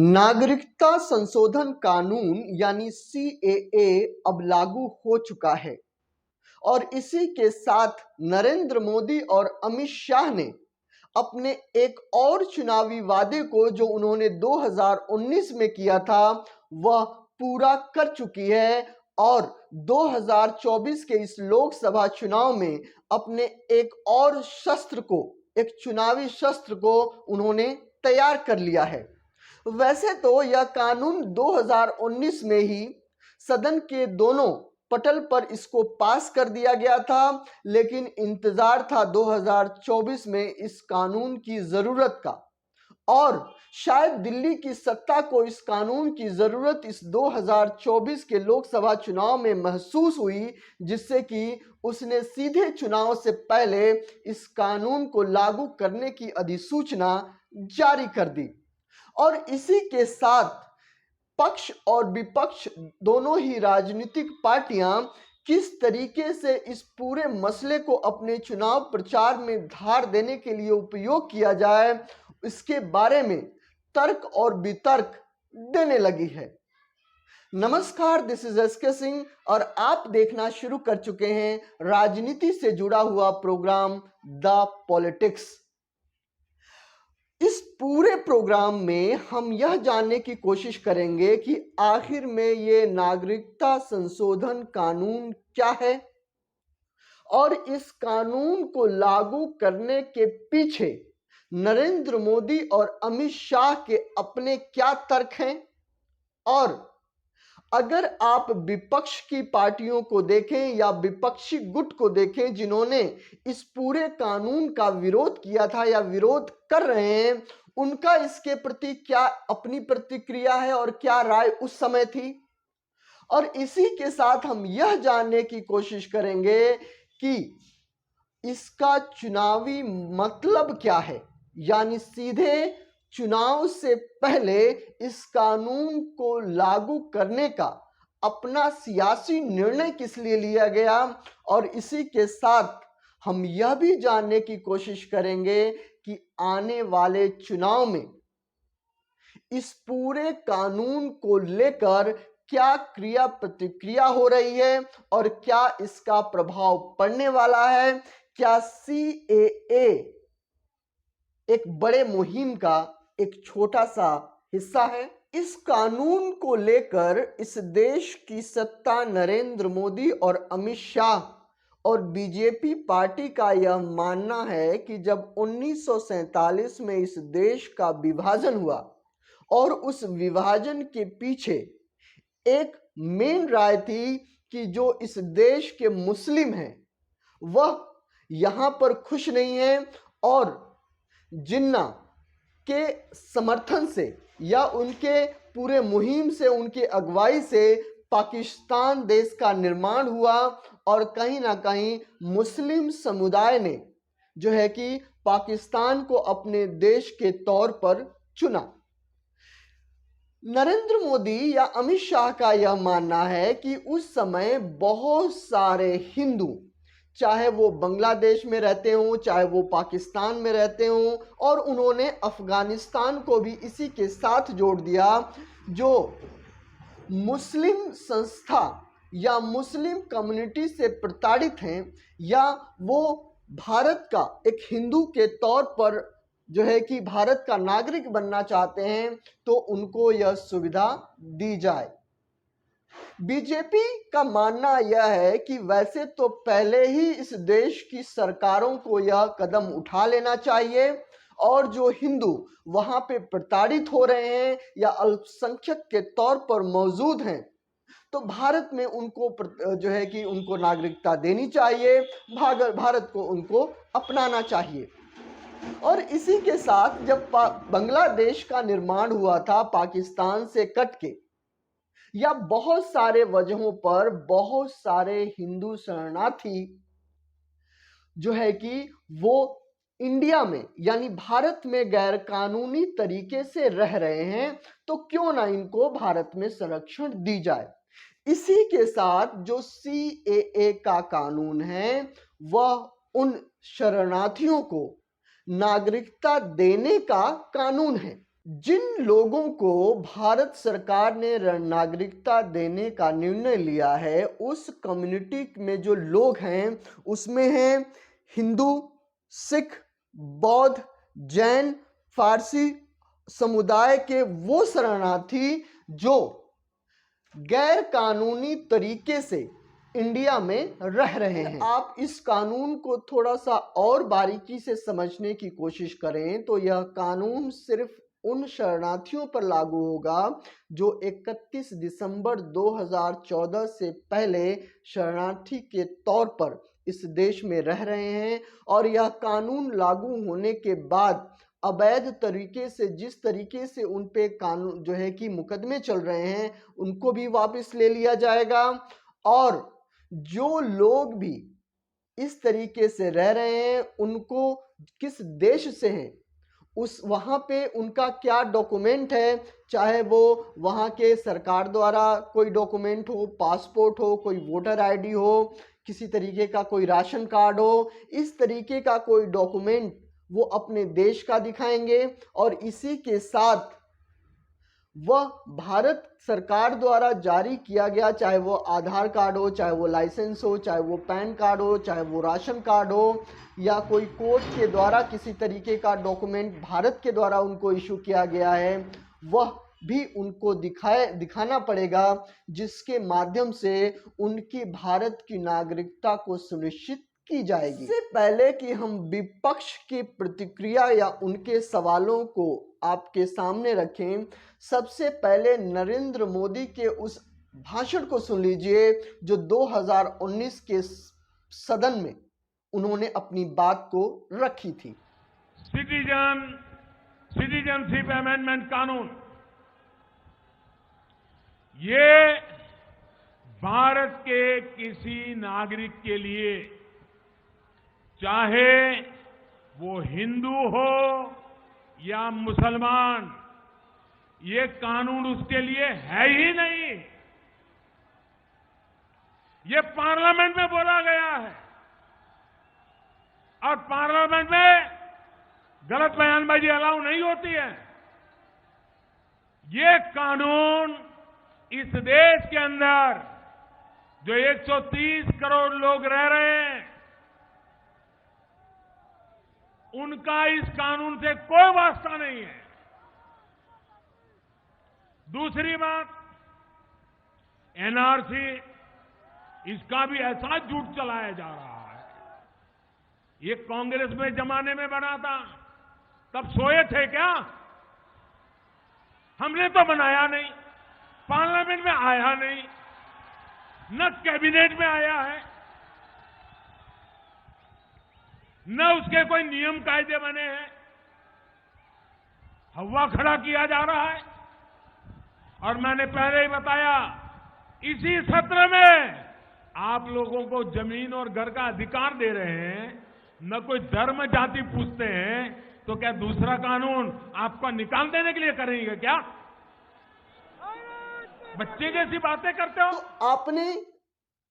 नागरिकता संशोधन कानून यानी सीएए अब लागू हो चुका है और इसी के साथ नरेंद्र मोदी और अमित शाह ने अपने एक और चुनावी वादे को जो उन्होंने 2019 में किया था वह पूरा कर चुकी है और 2024 के इस लोकसभा चुनाव में अपने एक और शस्त्र को, एक चुनावी शस्त्र को उन्होंने तैयार कर लिया है। वैसे तो यह कानून 2019 में ही सदन के दोनों पटल पर इसको पास कर दिया गया था, लेकिन इंतजार था 2024 में इस कानून की जरूरत का और शायद दिल्ली की सत्ता को इस कानून की जरूरत इस 2024 के लोकसभा चुनाव में महसूस हुई, जिससे कि उसने सीधे चुनाव से पहले इस कानून को लागू करने की अधिसूचना जारी कर दी। और इसी के साथ पक्ष और विपक्ष दोनों ही राजनीतिक पार्टियां किस तरीके से इस पूरे मसले को अपने चुनाव प्रचार में धार देने के लिए उपयोग किया जाए, इसके बारे में तर्क और वितर्क देने लगी है। नमस्कार, दिस इज एसके सिंह और आप देखना शुरू कर चुके हैं राजनीति से जुड़ा हुआ प्रोग्राम द पॉलिटिक्स। इस पूरे प्रोग्राम में हम यह जानने की कोशिश करेंगे कि आखिर में ये नागरिकता संशोधन कानून क्या है और इस कानून को लागू करने के पीछे नरेंद्र मोदी और अमित शाह के अपने क्या तर्क हैं। और अगर आप विपक्ष की पार्टियों को देखें या विपक्षी गुट को देखें जिन्होंने इस पूरे कानून का विरोध किया था या विरोध कर रहे हैं, उनका इसके प्रति क्या अपनी प्रतिक्रिया है और क्या राय उस समय थी। और इसी के साथ हम यह जानने की कोशिश करेंगे कि इसका चुनावी मतलब क्या है, यानी सीधे चुनाव से पहले इस कानून को लागू करने का अपना सियासी निर्णय किस लिए लिया गया। और इसी के साथ हम यह भी जानने की कोशिश करेंगे कि आने वाले चुनाव में इस पूरे कानून को लेकर क्या क्रिया प्रतिक्रिया हो रही है और क्या इसका प्रभाव पड़ने वाला है। क्या सीएए एक बड़े मुहिम का एक छोटा सा हिस्सा है। इस कानून को लेकर इस देश की सत्ता नरेंद्र मोदी और अमित शाह और बीजेपी पार्टी का यह मानना है कि जब 1947 में इस देश का विभाजन हुआ और उस विभाजन के पीछे एक मेन राय थी कि जो इस देश के मुस्लिम हैं वह यहां पर खुश नहीं है और जिन्ना के समर्थन से या उनके पूरे मुहिम से, उनके अगुवाई से पाकिस्तान देश का निर्माण हुआ और कहीं ना कहीं मुस्लिम समुदाय ने जो है कि पाकिस्तान को अपने देश के तौर पर चुना। नरेंद्र मोदी या अमित शाह का यह मानना है कि उस समय बहुत सारे हिंदू, चाहे वो बांग्लादेश में रहते हों, चाहे वो पाकिस्तान में रहते हों, और उन्होंने अफगानिस्तान को भी इसी के साथ जोड़ दिया, जो मुस्लिम संस्था या मुस्लिम कम्युनिटी से प्रताड़ित हैं या वो भारत का एक हिंदू के तौर पर जो है कि भारत का नागरिक बनना चाहते हैं, तो उनको यह सुविधा दी जाए। बीजेपी का मानना यह है कि वैसे तो पहले ही इस देश की सरकारों को यह कदम उठा लेना चाहिए और जो हिंदू वहां पे प्रताड़ित हो रहे हैं या अल्पसंख्यक के तौर पर मौजूद हैं, तो भारत में उनको जो है कि उनको नागरिकता देनी चाहिए, भारत को उनको अपनाना चाहिए। और इसी के साथ जब बांग्लादेश का निर्माण हुआ था पाकिस्तान से कट के, या बहुत सारे वजहों पर बहुत सारे हिंदू शरणार्थी जो है कि वो इंडिया में यानी भारत में गैर कानूनी तरीके से रह रहे हैं, तो क्यों ना इनको भारत में संरक्षण दी जाए। इसी के साथ जो सीएए का कानून है वह उन शरणार्थियों को नागरिकता देने का कानून है जिन लोगों को भारत सरकार ने नागरिकता देने का निर्णय लिया है, उस कम्युनिटी में जो लोग हैं उसमें हैं हिंदू, सिख, बौद्ध, जैन, फारसी समुदाय के वो शरणार्थी जो गैर कानूनी तरीके से इंडिया में रह रहे हैं। आप इस कानून को थोड़ा सा और बारीकी से समझने की कोशिश करें तो यह कानून सिर्फ उन शरणार्थियों पर लागू होगा जो 31 दिसंबर 2014 से पहले शरणार्थी के तौर पर इस देश में रह रहे हैं, और यह कानून लागू होने के बाद अवैध तरीके से जिस तरीके से उन पे कानून जो है कि मुकदमे चल रहे हैं उनको भी वापस ले लिया जाएगा, और जो लोग भी इस तरीके से रह रहे हैं उनको किस देश से हैं, उस वहाँ पे उनका क्या डॉक्यूमेंट है, चाहे वो वहाँ के सरकार द्वारा कोई डॉक्यूमेंट हो, पासपोर्ट हो, कोई वोटर आईडी हो, किसी तरीके का कोई राशन कार्ड हो, इस तरीके का कोई डॉक्यूमेंट वो अपने देश का दिखाएंगे, और इसी के साथ वह भारत सरकार द्वारा जारी किया गया, चाहे वो आधार कार्ड हो, चाहे वो लाइसेंस हो, चाहे वो पैन कार्ड हो, चाहे वो राशन कार्ड हो, या कोई कोर्ट के द्वारा किसी तरीके का डॉक्यूमेंट भारत के द्वारा उनको इशू किया गया है, वह भी उनको दिखाना पड़ेगा, जिसके माध्यम से उनकी भारत की नागरिकता को सुनिश्चित की जाएगी। इससे पहले कि हम विपक्ष की प्रतिक्रिया या उनके सवालों को आपके सामने रखें, सबसे पहले नरेंद्र मोदी के उस भाषण को सुन लीजिए जो 2019 के सदन में उन्होंने अपनी बात को रखी थी। सिटीजनशिप अमेंडमेंट कानून ये भारत के किसी नागरिक के लिए, चाहे वो हिंदू हो या मुसलमान, ये कानून उसके लिए है ही नहीं। ये पार्लियामेंट में बोला गया है, और पार्लियामेंट में गलत बयानबाजी अलाउ नहीं होती है। ये कानून इस देश के अंदर जो 130 करोड़ लोग रह रहे हैं, उनका इस कानून से कोई वास्ता नहीं है। दूसरी बात, एनआरसी, इसका भी ऐसा झूठ चलाया जा रहा है। ये कांग्रेस में जमाने में बना था, तब सोए थे क्या? हमने तो बनाया नहीं, पार्लियामेंट में आया नहीं, न कैबिनेट में आया है, न उसके कोई नियम कायदे बने हैं। हवा खड़ा किया जा रहा है। और मैंने पहले ही बताया, इसी सत्र में आप लोगों को जमीन और घर का अधिकार दे रहे हैं, न कोई धर्म जाति पूछते हैं, तो क्या दूसरा कानून आपको निकाल देने के लिए करेंगे क्या? बच्चे जैसी बातें करते हो। तो आपने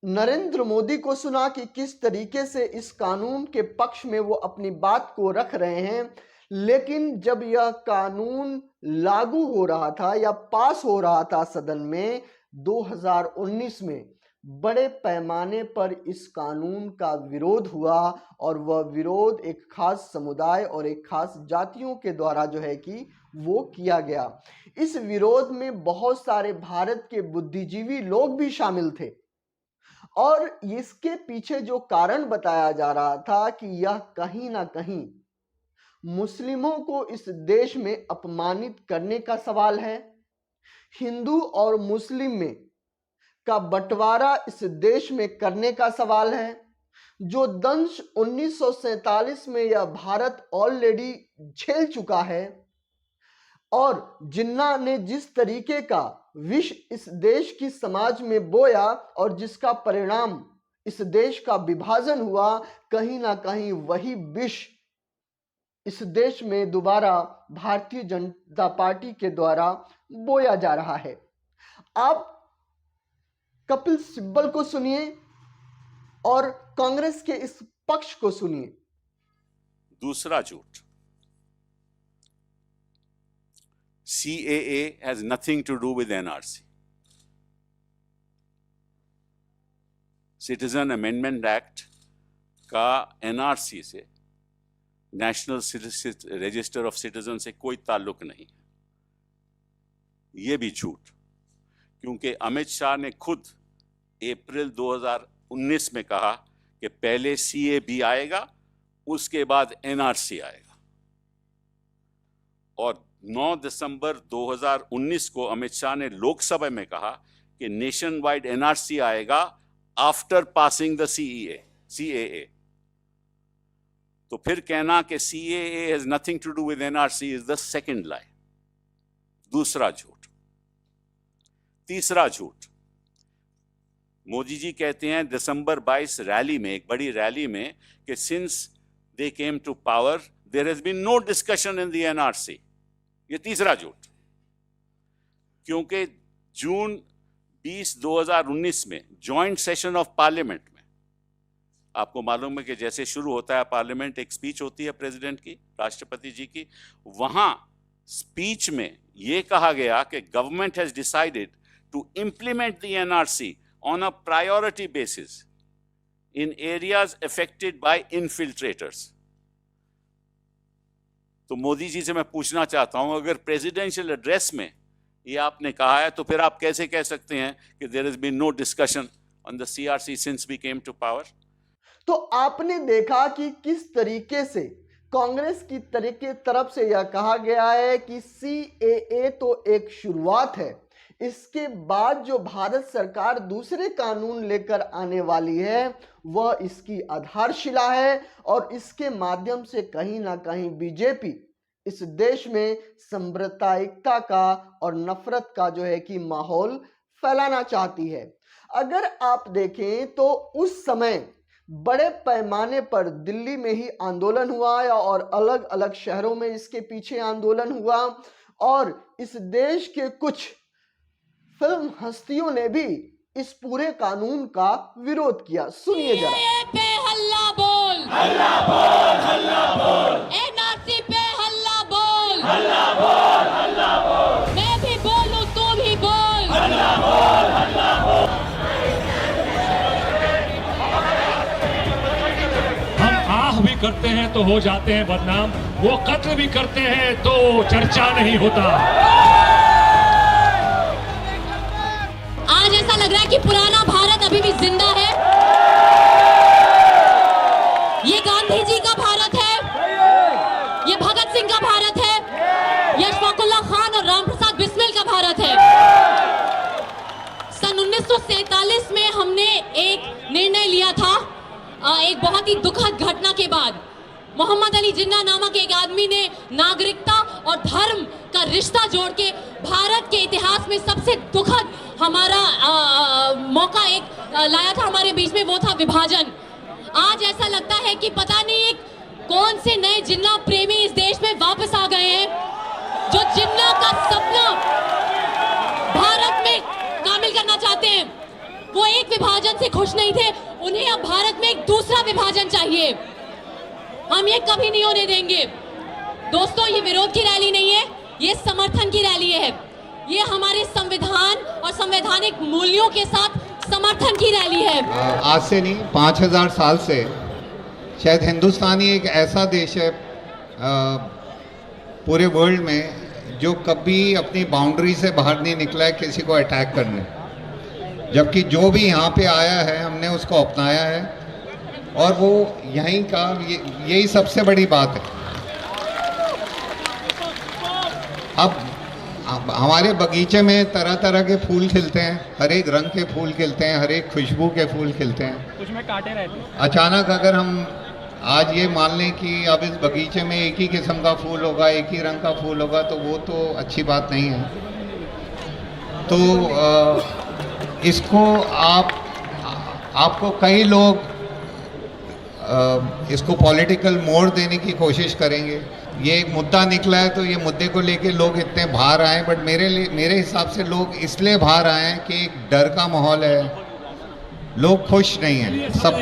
नरेंद्र मोदी को सुना कि किस तरीके से इस कानून के पक्ष में वो अपनी बात को रख रहे हैं, लेकिन जब यह कानून लागू हो रहा था या पास हो रहा था सदन में 2019 में, बड़े पैमाने पर इस कानून का विरोध हुआ, और वह विरोध एक खास समुदाय और एक खास जातियों के द्वारा जो है कि वो किया गया। इस विरोध में बहुत सारे भारत के बुद्धिजीवी लोग भी शामिल थे, और इसके पीछे जो कारण बताया जा रहा था कि यह कहीं ना कहीं मुस्लिमों को इस देश में अपमानित करने का सवाल है, हिंदू और मुस्लिम में का बंटवारा इस देश में करने का सवाल है, जो दंश 1947 में यह भारत ऑलरेडी झेल चुका है, और जिन्ना ने जिस तरीके का विष इस देश की समाज में बोया और जिसका परिणाम इस देश का विभाजन हुआ, कहीं ना कहीं वही विष इस देश में दोबारा भारतीय जनता पार्टी के द्वारा बोया जा रहा है। आप कपिल सिब्बल को सुनिए और कांग्रेस के इस पक्ष को सुनिए। दूसरा झूठ, CAA has nothing to do with NRC. Citizen amendment act का NRC से, नेशनल रजिस्टर ऑफ सिटीजन से कोई ताल्लुक नहीं है। ये भी झूठ, क्योंकि अमित शाह ने खुद अप्रैल 2019 में कहा कि पहले CAB आएगा, उसके बाद NRC आएगा। और 9 दिसंबर 2019 को अमित शाह ने लोकसभा में कहा कि नेशन वाइड NRC आएगा आफ्टर पासिंग द CAA। तो फिर कहना कि CAA has nothing to do with NRC is the second lie, दूसरा झूठ। तीसरा झूठ, मोदी जी कहते हैं दिसंबर 22 रैली में, एक बड़ी रैली में, कि since they came to power there has been no discussion in the NRC। ये तीसरा झूठ, क्योंकि जून 20 2019 में जॉइंट सेशन ऑफ पार्लियामेंट में, आपको मालूम है कि जैसे शुरू होता है पार्लियामेंट, एक स्पीच होती है प्रेसिडेंट की, राष्ट्रपति जी की, वहां स्पीच में यह कहा गया कि government has decided to implement the NRC on a priority basis in areas affected by infiltrators. तो मोदी जी से मैं पूछना चाहता हूं, अगर प्रेसिडेंशियल एड्रेस में ये आपने कहा है, तो फिर आप कैसे कह सकते हैं कि there has been no discussion on the CRC since we came to power? तो आपने देखा कि किस तरीके से कांग्रेस की तरफ से यह कहा गया है कि CAA तो एक शुरुआत है, इसके बाद जो भारत सरकार दूसरे कानून लेकर आने वाली है वह इसकी आधारशिला है, और इसके माध्यम से कहीं ना कहीं बीजेपी इस देश में सांप्रदायिकता का और नफरत का जो है कि माहौल फैलाना चाहती है। अगर आप देखें तो उस समय बड़े पैमाने पर दिल्ली में ही आंदोलन हुआ और अलग अलग शहरों में इसके पीछे आंदोलन हुआ, और इस देश के कुछ फिल्म हस्तियों ने भी इस पूरे कानून का विरोध किया। सुनिए जरा। पे हल्ला बोल, हल्ला बोल, हल्ला बोल। NRC पे हल्ला बोल, हल्ला बोल, हल्ला बोल। मैं भी बोलूं, तू भी बोल, हल्ला बोल, हल्ला बोल। हम आह भी करते हैं तो हो जाते हैं बदनाम, वो कत्ल भी करते हैं तो चर्चा नहीं होता। आज ऐसा लग रहा है कि पुराना भारत अभी भी जिंदा है। ये गांधी जी का भारत है, ये भगत सिंह का भारत है, ये अशफाकुल्लाह खान और रामप्रसाद बिस्मिल का भारत है। सन 1947 में हमने एक निर्णय लिया था, एक बहुत ही दुखद घटना के बाद। मोहम्मद अली जिन्ना नामक एक आदमी ने नागरिकता और धर्म का रिश्ता जोड़ के भारत के इतिहास में सबसे दुखद हमारा मौका एक लाया था हमारे बीच में, वो था विभाजन। आज ऐसा लगता है कि पता नहीं एक कौन से नए जिन्ना प्रेमी इस देश में वापस आ गए हैं, जो जिन्ना का सपना भारत में कामिल करना चाहते हैं। वो एक विभाजन से खुश नहीं थे, उन्हें अब भारत में एक दूसरा विभाजन चाहिए। हम ये कभी नहीं होने देंगे। दोस्तों, ये विरोध की रैली नहीं है, ये समर्थन की रैली है। ये हमारे संविधान और संवैधानिक मूल्यों के साथ समर्थन की रैली है। आज से नहीं, 5000 साल से शायद हिंदुस्तान ही एक ऐसा देश है पूरे वर्ल्ड में जो कभी अपनी बाउंड्री से बाहर नहीं निकला है किसी को अटैक करने। जबकि जो भी यहाँ पे आया है हमने उसको अपनाया है, और वो यहीं का यही सबसे बड़ी बात है। अब हमारे बगीचे में तरह तरह के फूल खिलते हैं, हर एक रंग के फूल खिलते हैं, हर एक खुशबू के फूल खिलते हैं। कुछ में कांटे रहते हैं। अचानक अगर हम आज ये मान लें कि अब इस बगीचे में एक ही किस्म का फूल होगा, एक ही रंग का फूल होगा, तो वो तो अच्छी बात नहीं है। तो इसको आपको कई लोग इसको पॉलिटिकल मोड़ देने की कोशिश करेंगे। ये एक मुद्दा निकला है तो ये मुद्दे को लेके लोग इतने बाहर आए, बट मेरे हिसाब से लोग इसलिए बाहर आए हैं कि एक डर का माहौल है, लोग खुश नहीं हैं सब।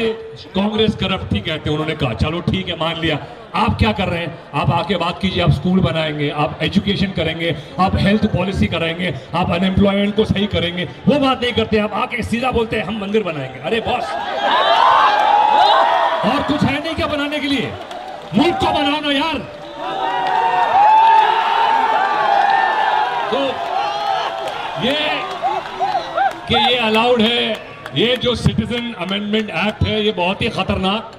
कांग्रेस करप्ट थी कहते हैं, उन्होंने कहा चलो ठीक है मान लिया। आप क्या कर रहे हैं? आप आके बात कीजिए, आप स्कूल बनाएंगे, आप एजुकेशन करेंगे, आप हेल्थ पॉलिसी कराएंगे, आप अनएम्प्लॉयमेंट को सही करेंगे, वो बात नहीं करते। आप आके सीधा बोलते हैं हम मंदिर बनाएंगे। अरे बॉस, और कुछ है नहीं क्या बनाने के लिए? मुल्क को बनाओ ना यार। तो ये अलाउड है, ये जो सिटीजन अमेंडमेंट एक्ट है ये बहुत ही खतरनाक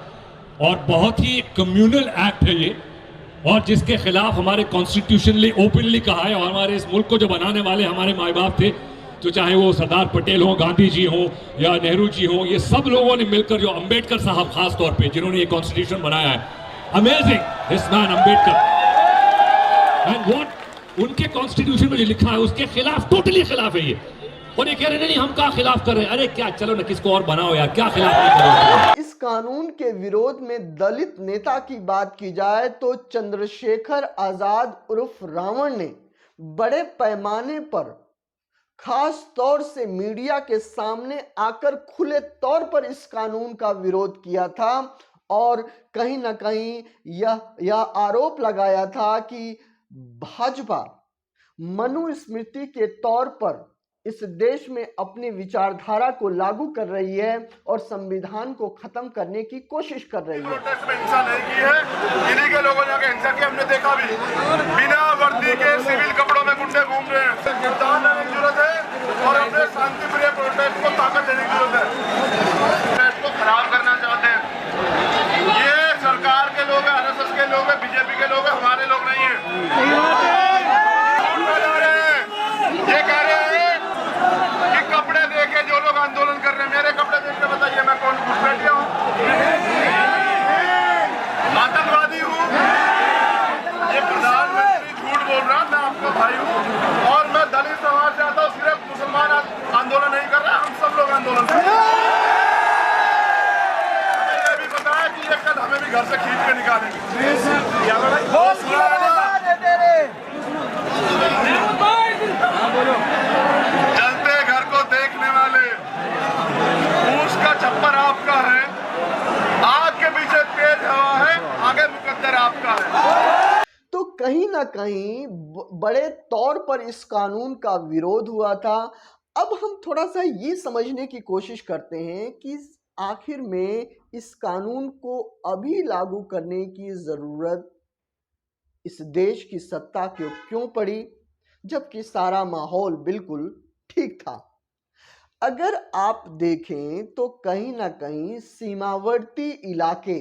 और बहुत ही कम्युनल एक्ट है ये, और जिसके खिलाफ हमारे कॉन्स्टिट्यूशनली ओपनली कहा है। और हमारे इस मुल्क को जो बनाने वाले हमारे माए बाप थे, तो चाहे वो सरदार पटेल हो, गांधी जी हो या नेहरू जी हो, ये सब लोगों ने मिलकर, जो अंबेडकर साहब खास तौर पे जिन्होंने ये कॉन्स्टिट्यूशन बनाया है, amazing this man Ambedkar, and what उनके कॉन्स्टिट्यूशन में जो लिखा है उसके खिलाफ, टोटली खिलाफ है ये। और ये कह रहे नहीं हम क्या खिलाफ कर रहे हैं? अरे क्या, चलो ना किसको और बनाओ यार, क्या खिलाफ नहीं करोगे? इस कानून के विरोध में दलित नेता की बात की जाए तो चंद्रशेखर आजाद उर्फ रावण ने बड़े पैमाने पर खास तौर से मीडिया के सामने आकर खुले तौर पर इस कानून का विरोध किया था और कहीं ना कहीं यह आरोप लगाया था कि भाजपा मनुस्मृति के तौर पर इस देश में अपनी विचारधारा को लागू कर रही है और संविधान को खत्म करने की कोशिश कर रही है। प्रोटेस्ट में हिंसा नहीं की है, इन्हीं के लोगों ने आके हिंसा की, हमने देखा भी। बिना वर्दी के सिविल कपड़ों में गुंडे घूम रहे हैं। गिरफ्तार करने की जरूरत है और अपने शांति प्रिय प्रोटेस्ट को ताकत देने की जरूरत है। प्रोटेस्ट को खराब करना चाहते हैं, ये सरकार के लोग हैं, आरएसएस के लोग हैं, बीजेपी के लोग हैं, हमारे लोग नहीं है। ये कह रहे हैं कि कपड़े देके जो लोग आंदोलन कर रहे हैं, मेरे कपड़े देख के बताइए मैं कौन घुसपैठिया हूँ, आतंकवादी हूँ? ये प्रधानमंत्री झूठ बोल रहा है, मैं आपका भाई हूँ और मैं दलित समाज से आता हूँ। सिर्फ मुसलमान आंदोलन नहीं कर रहा, हम सब लोग आंदोलन कर रहे हैं। हमें ये भी पता है कि ये कल हमें भी घर से खींच के निकालेंगे। जलते घर को देखने वाले, उसका छप्पर आपका है, आग के पीछे तेज हवा है, आगे मुकद्दर आपका है। तो कहीं ना कहीं बड़े तौर पर इस कानून का विरोध हुआ था। अब हम थोड़ा सा ये समझने की कोशिश करते हैं कि आखिर में इस कानून को अभी लागू करने की जरूरत इस देश की सत्ता को क्यों पड़ी, जबकि सारा माहौल बिल्कुल ठीक था। अगर आप देखें तो कहीं ना कहीं सीमावर्ती इलाके,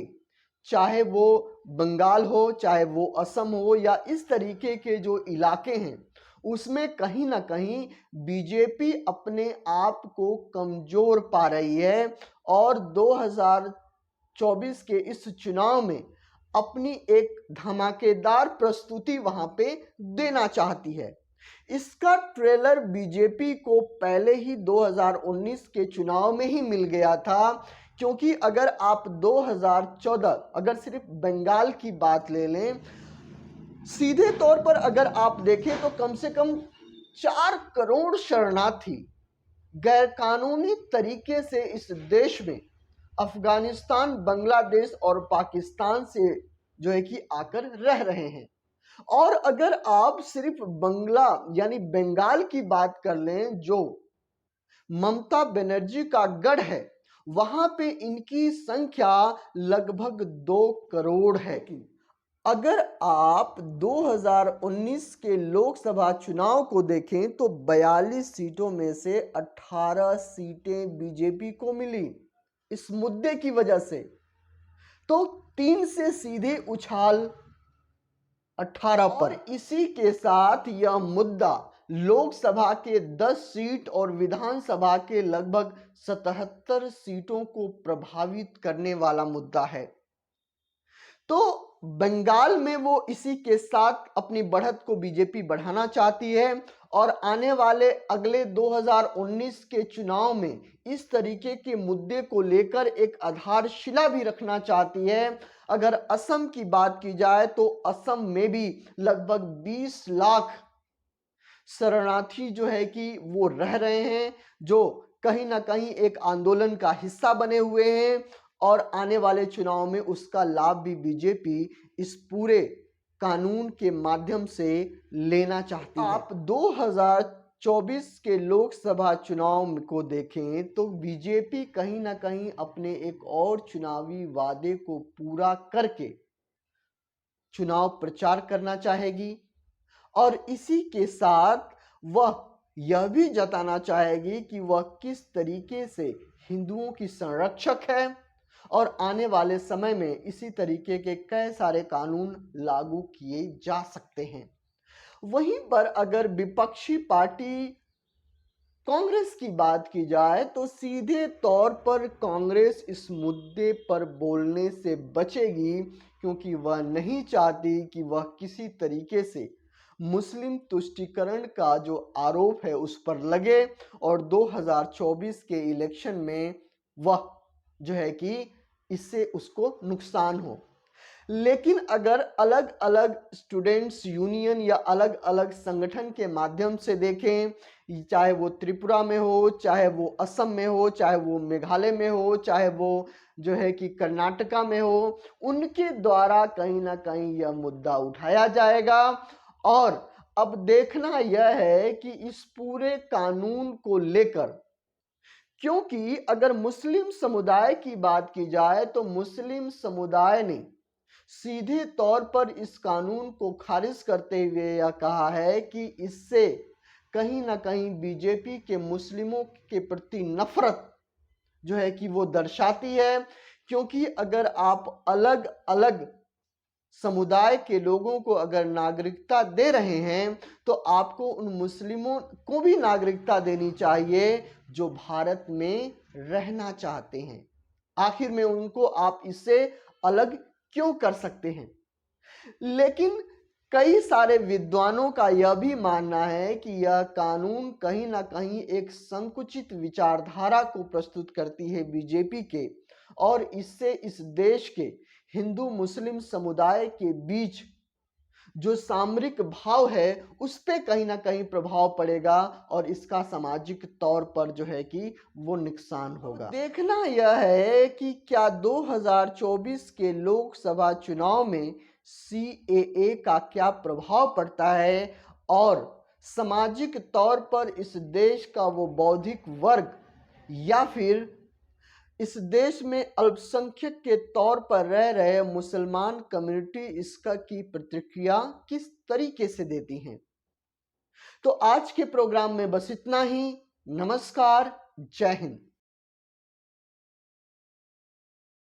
चाहे वो बंगाल हो, चाहे वो असम हो या इस तरीके के जो इलाके हैं, उसमें कहीं ना कहीं बीजेपी अपने आप को कमजोर पा रही है और 2024 के इस चुनाव में अपनी एक धमाकेदार प्रस्तुति वहां पे देना चाहती है। इसका ट्रेलर बीजेपी को पहले ही 2019 के चुनाव में ही मिल गया था, क्योंकि अगर आप 2014 अगर सिर्फ बंगाल की बात ले लें, सीधे तौर पर अगर आप देखें तो कम से कम 4 करोड़ शरणार्थी गैरकानूनी तरीके से इस देश में अफगानिस्तान, बांग्लादेश और पाकिस्तान से जो है कि आकर रह रहे हैं। और अगर आप सिर्फ बंगाल की बात कर लें, जो ममता बनर्जी का गढ़ है, वहां पे इनकी संख्या लगभग 2 करोड़ है। अगर आप 2019 के लोकसभा चुनाव को देखें तो 42 सीटों में से 18 सीटें बीजेपी को मिली इस मुद्दे की वजह से। तो 3 से सीधे उछाल 18 पर। इसी के साथ यह मुद्दा लोकसभा के 10 सीट और विधानसभा के लगभग 77 सीटों को प्रभावित करने वाला मुद्दा है। तो बंगाल में वो इसी के साथ अपनी बढ़त को बीजेपी बढ़ाना चाहती है और आने वाले अगले 2019 के चुनाव में इस तरीके के मुद्दे को लेकर एक आधारशिला भी रखना चाहती है। अगर असम की बात की जाए तो असम में भी लगभग 20 लाख शरणार्थी जो है कि वो रह रहे हैं, जो कहीं ना कहीं एक आंदोलन का हिस्सा बने हुए हैं और आने वाले चुनाव में उसका लाभ भी बीजेपी इस पूरे कानून के माध्यम से लेना चाहती है। आप 2024 के लोकसभा चुनाव को देखें तो बीजेपी कहीं ना कहीं अपने एक और चुनावी वादे को पूरा करके चुनाव प्रचार करना चाहेगी और इसी के साथ वह यह भी जताना चाहेगी कि वह किस तरीके से हिंदुओं की संरक्षक है और आने वाले समय में इसी तरीके के कई सारे कानून लागू किए जा सकते हैं। वहीं पर अगर विपक्षी पार्टी कांग्रेस की बात की जाए तो सीधे तौर पर कांग्रेस इस मुद्दे पर बोलने से बचेगी क्योंकि वह नहीं चाहती कि वह किसी तरीके से मुस्लिम तुष्टीकरण का जो आरोप है उस पर लगे और 2024 के इलेक्शन में वह जो है कि इससे उसको नुकसान हो। लेकिन अगर अलग अलग स्टूडेंट्स यूनियन या अलग अलग संगठन के माध्यम से देखें, चाहे वो त्रिपुरा में हो, चाहे वो असम में हो, चाहे वो मेघालय में हो, चाहे वो जो है कि कर्नाटका में हो, उनके द्वारा कहीं ना कहीं यह मुद्दा उठाया जाएगा। और अब देखना यह है कि इस पूरे कानून को लेकर, क्योंकि अगर मुस्लिम समुदाय की बात की जाए तो मुस्लिम समुदाय ने सीधे तौर पर इस कानून को खारिज करते हुए यह कहा है कि इससे कहीं ना कहीं बीजेपी के मुस्लिमों के प्रति नफरत जो है कि वो दर्शाती है। क्योंकि अगर आप अलग अलग समुदाय के लोगों को अगर नागरिकता दे रहे हैं तो आपको उन मुस्लिमों को भी नागरिकता देनी चाहिए जो भारत में रहना चाहते हैं। आखिर में उनको आप इससे अलग क्यों कर सकते हैं? लेकिन कई सारे विद्वानों का यह भी मानना है कि यह कानून कहीं ना कहीं एक संकुचित विचारधारा को प्रस्तुत करती है बीजेपी के, और इससे इस देश के हिंदू मुस्लिम समुदाय के बीच जो सामरिक भाव है उस पे कहीं ना कहीं प्रभाव पड़ेगा और इसका सामाजिक तौर पर जो है कि वो नुकसान होगा। देखना यह है कि क्या 2024 के लोकसभा चुनाव में CAA का क्या प्रभाव पड़ता है और सामाजिक तौर पर इस देश का वो बौद्धिक वर्ग या फिर इस देश में अल्पसंख्यक के तौर पर रह रहे मुसलमान कम्युनिटी इसका की प्रतिक्रिया किस तरीके से देती हैं। तो आज के प्रोग्राम में बस इतना ही। नमस्कार, जय हिंद।